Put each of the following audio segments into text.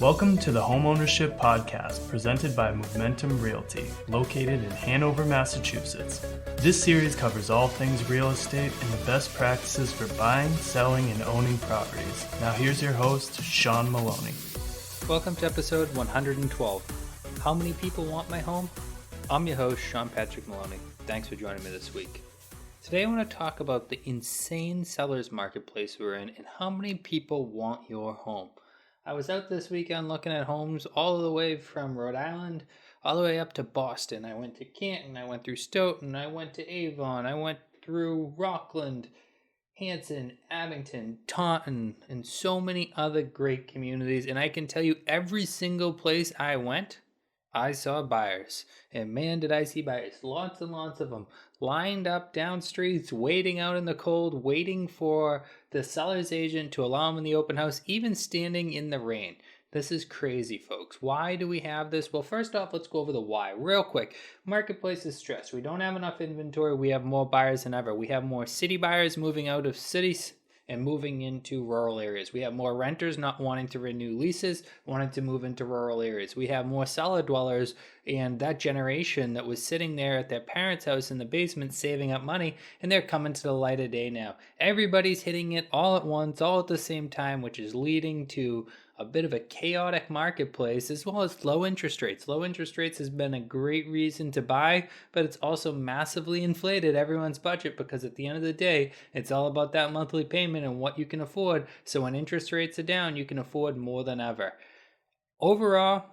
Welcome to the Homeownership Podcast presented by Momentum Realty, located in Hanover, Massachusetts. This series covers all things real estate and the best practices for buying, selling, and owning properties. Now here's your host, Sean Maloney. Welcome to episode 112. How many people want my home? I'm your host, Sean Patrick Maloney. Thanks for joining me this week. Today I want to talk about the insane seller's marketplace we're in and how many people want your home. I was out this weekend looking at homes all the way from Rhode Island all the way up to Boston. I went to Canton, I went through Stoughton, I went to Avon, I went through Rockland, Hanson, Abington, Taunton, and so many other great communities. And I can tell you every single place I went, I saw buyers. And man, did I see buyers. Lots and lots of them lined up down streets, waiting out in the cold, waiting for the seller's agent to allow them in the open house, even standing in the rain. This is crazy, folks. Why do we have this? Well, first off, let's go over the why real quick. Marketplace is stressed. We don't have enough inventory. We have more buyers than ever. We have more city buyers moving out of cities and moving into rural areas. We have more renters not wanting to renew leases, wanting to move into rural areas. We have more cellar dwellers and that generation that was sitting there at their parents' house in the basement saving up money, and they're coming to the light of day now. Everybody's hitting it all at once, all at the same time, which is leading to a bit of a chaotic marketplace, as well as low interest rates. Low interest rates has been a great reason to buy, but it's also massively inflated everyone's budget because at the end of the day, it's all about that monthly payment and what you can afford. So when interest rates are down, you can afford more than ever. Overall,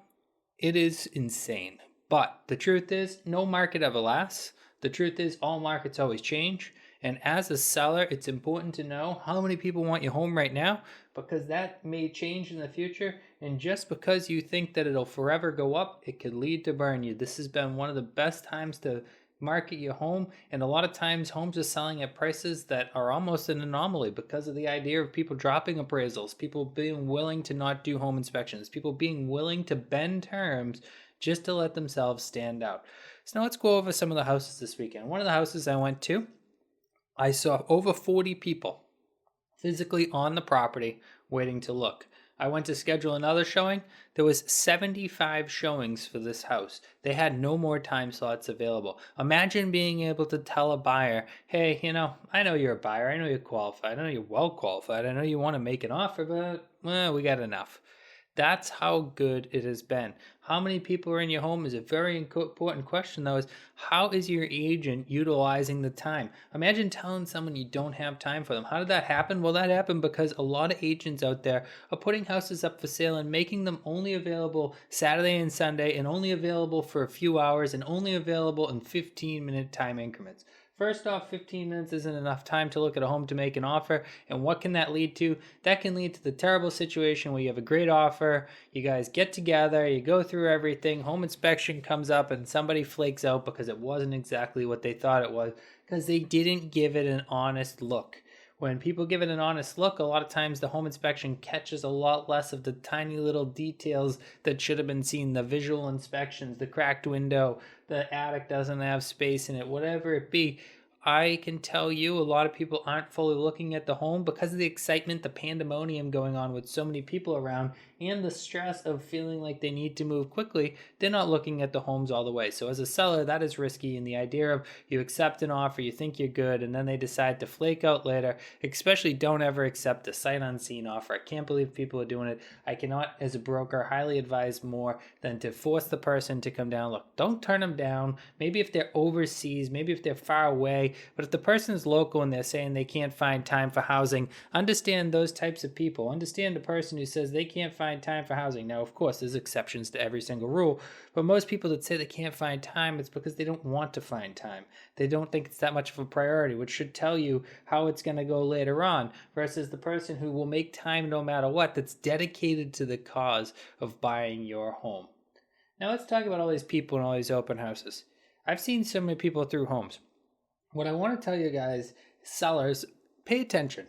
it is insane. But the truth is, no market ever lasts. The truth is, all markets always change. And as a seller, it's important to know how many people want your home right now, because that may change in the future. And just because you think that it'll forever go up, it could lead to burn you. This has been one of the best times to market your home. And a lot of times homes are selling at prices that are almost an anomaly because of the idea of people dropping appraisals, people being willing to not do home inspections, people being willing to bend terms just to let themselves stand out. So now let's go over some of the houses this weekend. One of the houses I went to, I saw over 40 people physically on the property waiting to look. I went to schedule another showing. There was 75 showings for this house. They had no more time slots available. Imagine being able to tell a buyer, hey, I know you're a buyer. I know you're qualified. I know you're well qualified. I know you want to make an offer, but we got enough. That's how good it has been. How many people are in your home is a very important question, though, is how is your agent utilizing the time? Imagine telling someone you don't have time for them. How did that happen? Well, that happened because a lot of agents out there are putting houses up for sale and making them only available Saturday and Sunday and only available for a few hours and only available in 15-minute time increments. First off, 15 minutes isn't enough time to look at a home to make an offer. And what can that lead to? That can lead to the terrible situation where you have a great offer, you guys get together, you go through everything, home inspection comes up and somebody flakes out because it wasn't exactly what they thought it was because they didn't give it an honest look. When people give it an honest look, a lot of times the home inspection catches a lot less of the tiny little details that should have been seen. The visual inspections, the cracked window, the attic doesn't have space in it, whatever it be. I can tell you a lot of people aren't fully looking at the home because of the excitement, the pandemonium going on with so many people around, and the stress of feeling like they need to move quickly. They're not looking at the homes all the way. So as a seller, that is risky. And the idea of you accept an offer, you think you're good, and then they decide to flake out later, especially don't ever accept a sight unseen offer. I can't believe people are doing it. I cannot, as a broker, highly advise more than to force the person to come down. Look, don't turn them down. Maybe if they're overseas, maybe if they're far away, but if the person is local and they're saying they can't find time for housing, understand those types of people. Understand the person who says they can't find time for housing. Now, of course, there's exceptions to every single rule, but most people that say they can't find time, it's because they don't want to find time. They don't think it's that much of a priority, which should tell you how it's going to go later on, versus the person who will make time no matter what, that's dedicated to the cause of buying your home. Now, let's talk about all these people and all these open houses. I've seen so many people through homes. What I want to tell you guys, sellers, pay attention.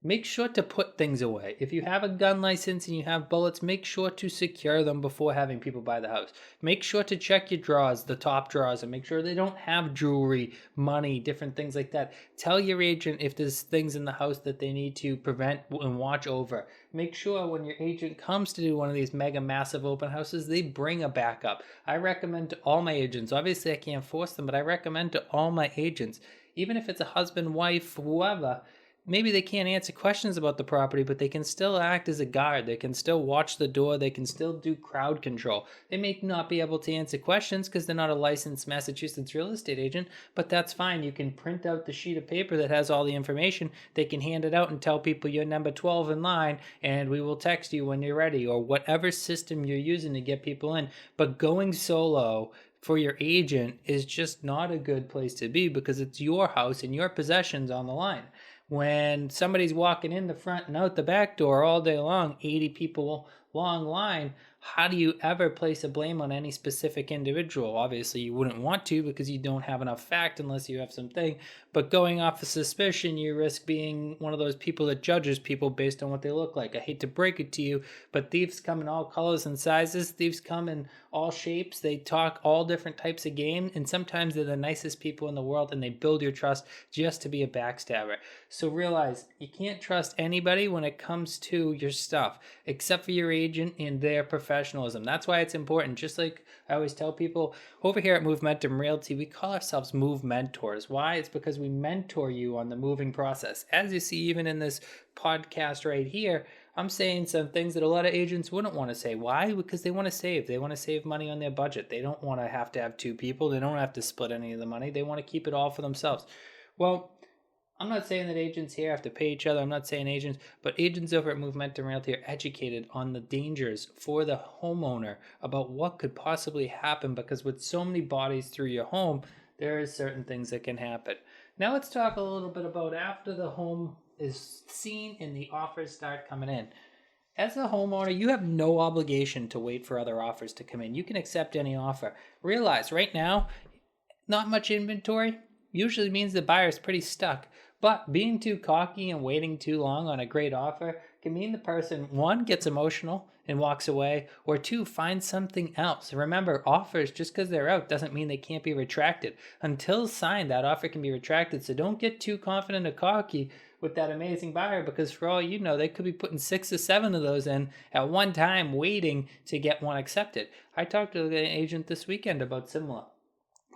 Make sure to put things away. If you have a gun license and you have bullets, make sure to secure them before having people buy the house. Make sure to check your drawers, the top drawers, and make sure they don't have jewelry, money, different things like that. Tell your agent if there's things in the house that they need to prevent and watch over. Make sure when your agent comes to do one of these mega massive open houses, they bring a backup. I recommend to all my agents, obviously I can't force them, but I recommend to all my agents, even if it's a husband, wife, whoever, maybe they can't answer questions about the property, but they can still act as a guard. They can still watch the door. They can still do crowd control. They may not be able to answer questions because they're not a licensed Massachusetts real estate agent, but that's fine. You can print out the sheet of paper that has all the information. They can hand it out and tell people you're number 12 in line, and we will text you when you're ready, or whatever system you're using to get people in. But going solo for your agent is just not a good place to be because it's your house and your possessions on the line. When somebody's walking in the front and out the back door all day long, 80 people long line, how do you ever place a blame on any specific individual? Obviously, you wouldn't want to because you don't have enough fact unless you have something. But going off of suspicion, you risk being one of those people that judges people based on what they look like. I hate to break it to you, but thieves come in all colors and sizes. Thieves come in all shapes. They talk all different types of game, and sometimes they're the nicest people in the world, and they build your trust just to be a backstabber. So realize you can't trust anybody when it comes to your stuff, except for your agent and their professionalism. That's why it's important. Just like I always tell people, over here at Movementum Realty, we call ourselves Move Mentors. Why? It's because we mentor you on the moving process. As you see, even in this podcast right here, I'm saying some things that a lot of agents wouldn't want to say. Why? Because they want to save. They want to save money on their budget. They don't want to have two people. They don't have to split any of the money. They want to keep it all for themselves. Well, I'm not saying that agents here have to pay each other. I'm not saying agents, but agents over at Movementum Realty are educated on the dangers for the homeowner about what could possibly happen, because with so many bodies through your home, there are certain things that can happen. Now let's talk a little bit about after the home is seen and the offers start coming in. As a homeowner, you have no obligation to wait for other offers to come in. You can accept any offer. Realize right now, not much inventory usually means the buyer's pretty stuck. But being too cocky and waiting too long on a great offer can mean the person, one, gets emotional and walks away, or two, finds something else. Remember, offers, just because they're out, doesn't mean they can't be retracted. Until signed, that offer can be retracted. So don't get too confident or cocky with that amazing buyer, because for all you know, they could be putting 6 or 7 of those in at one time, waiting to get one accepted. I talked to an agent this weekend about similar.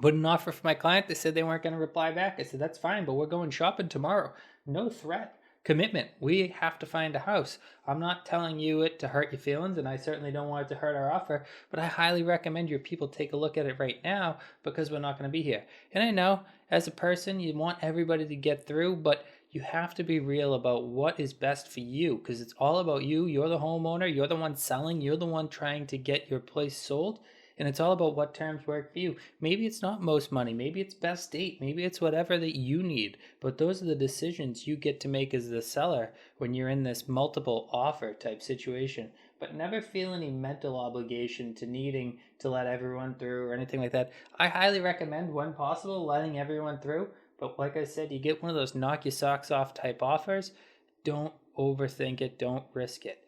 Put an offer for my client. They said they weren't going to reply back. I said, that's fine, but we're going shopping tomorrow. No threat. Commitment. We have to find a house. I'm not telling you it to hurt your feelings, and I certainly don't want it to hurt our offer, but I highly recommend your people take a look at it right now, because we're not going to be here. And I know, as a person, you want everybody to get through, but you have to be real about what is best for you, because it's all about you. You're the homeowner. You're the one selling. You're the one trying to get your place sold. And it's all about what terms work for you. Maybe it's not most money. Maybe it's best date. Maybe it's whatever that you need. But those are the decisions you get to make as the seller when you're in this multiple offer type situation. But never feel any mental obligation to needing to let everyone through or anything like that. I highly recommend, when possible, letting everyone through. But like I said, you get one of those knock your socks off type offers. Don't overthink it. Don't risk it.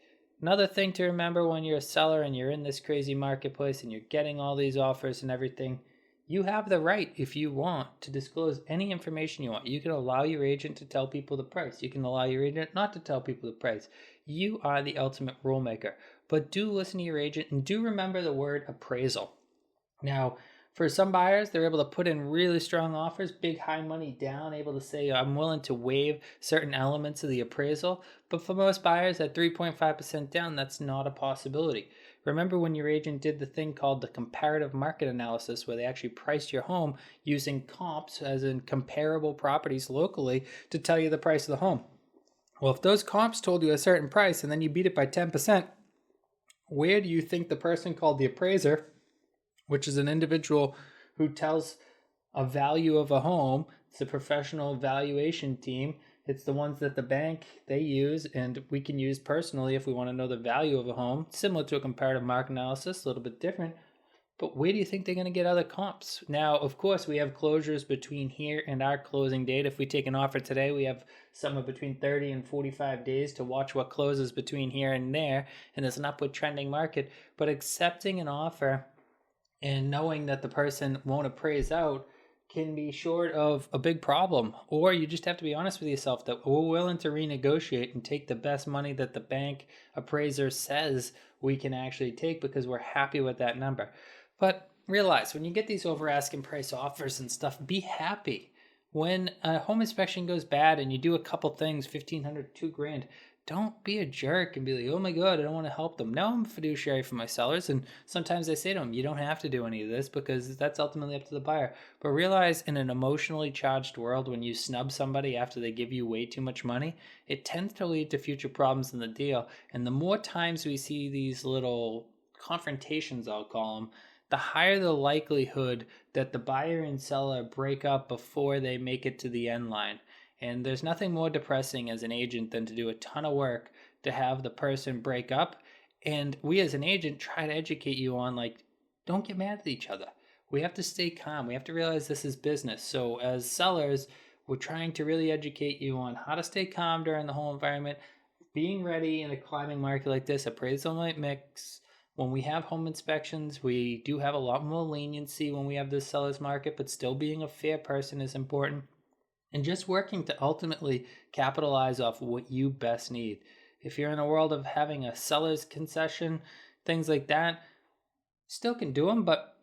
Another thing to remember when you're a seller and you're in this crazy marketplace and you're getting all these offers and everything, you have the right, if you want, to disclose any information you want. You can allow your agent to tell people the price. You can allow your agent not to tell people the price. You are the ultimate rule maker. But do listen to your agent, and do remember the word appraisal. Now, for some buyers, they're able to put in really strong offers, big high money down, able to say, I'm willing to waive certain elements of the appraisal. But for most buyers, at 3.5% down, that's not a possibility. Remember when your agent did the thing called the comparative market analysis, where they actually priced your home using comps, as in comparable properties locally, to tell you the price of the home. Well, if those comps told you a certain price and then you beat it by 10%, where do you think the person called the appraiser, which is an individual who tells a value of a home, it's a professional valuation team, it's the ones that the bank, they use, and we can use personally if we want to know the value of a home, similar to a comparative market analysis, a little bit different. But where do you think they're going to get other comps? Now, of course, we have closures between here and our closing date. If we take an offer today, we have somewhere between 30 and 45 days to watch what closes between here and there. And there's an upward trending market. But accepting an offer and knowing that the person won't appraise out can be short of a big problem. Or you just have to be honest with yourself that we're willing to renegotiate and take the best money that the bank appraiser says we can actually take because we're happy with that number. But realize when you get these over asking price offers and stuff, be happy. When a home inspection goes bad and you do a couple things, $1,500, $2,000, don't be a jerk and be like, oh my God, I don't want to help them. No, I'm a fiduciary for my sellers. And sometimes I say to them, you don't have to do any of this because that's ultimately up to the buyer. But realize in an emotionally charged world, when you snub somebody after they give you way too much money, it tends to lead to future problems in the deal. And the more times we see these little confrontations, I'll call them, the higher the likelihood that the buyer and seller break up before they make it to the end line. And there's nothing more depressing as an agent than to do a ton of work to have the person break up. And we as an agent try to educate you on, like, don't get mad at each other. We have to stay calm. We have to realize this is business. So as sellers, we're trying to really educate you on how to stay calm during the whole environment. Being ready in a climbing market like this, appraisal might mix. When we have home inspections, we do have a lot more leniency when we have this seller's market, but still being a fair person is important. And just working to ultimately capitalize off what you best need. If you're in a world of having a seller's concession, things like that, still can do them, but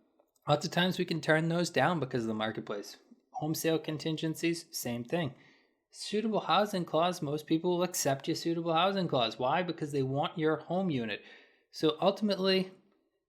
lots of times we can turn those down because of the marketplace. Home sale contingencies, same thing. Suitable housing clause, most people will accept your suitable housing clause. Why? Because they want your home unit. So ultimately,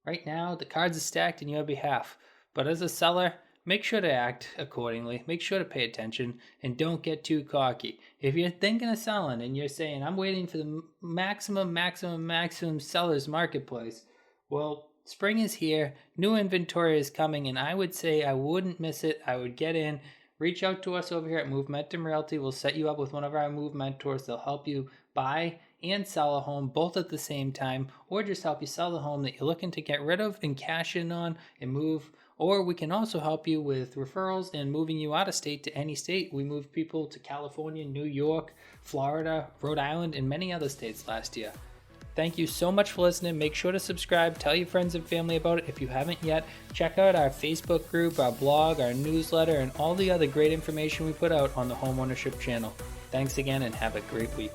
right now, the cards are stacked in your behalf. But as a seller, make sure to act accordingly. Make sure to pay attention and don't get too cocky. If you're thinking of selling and you're saying, I'm waiting for the maximum seller's marketplace, well, spring is here. New inventory is coming, and I would say I wouldn't miss it. I would get in. Reach out to us over here at Momentum Realty. We'll set you up with one of our Move mentors. They'll help you buy and sell a home both at the same time, or just help you sell the home that you're looking to get rid of and cash in on and move. Or we can also help you with referrals and moving you out of state to any state. We moved people to California, New York, Florida, Rhode Island, and many other states last year. Thank you so much for listening. Make sure to subscribe. Tell your friends and family about it if you haven't yet. Check out our Facebook group, our blog, our newsletter, and all the other great information we put out on the Homeownership channel. Thanks again and have a great week.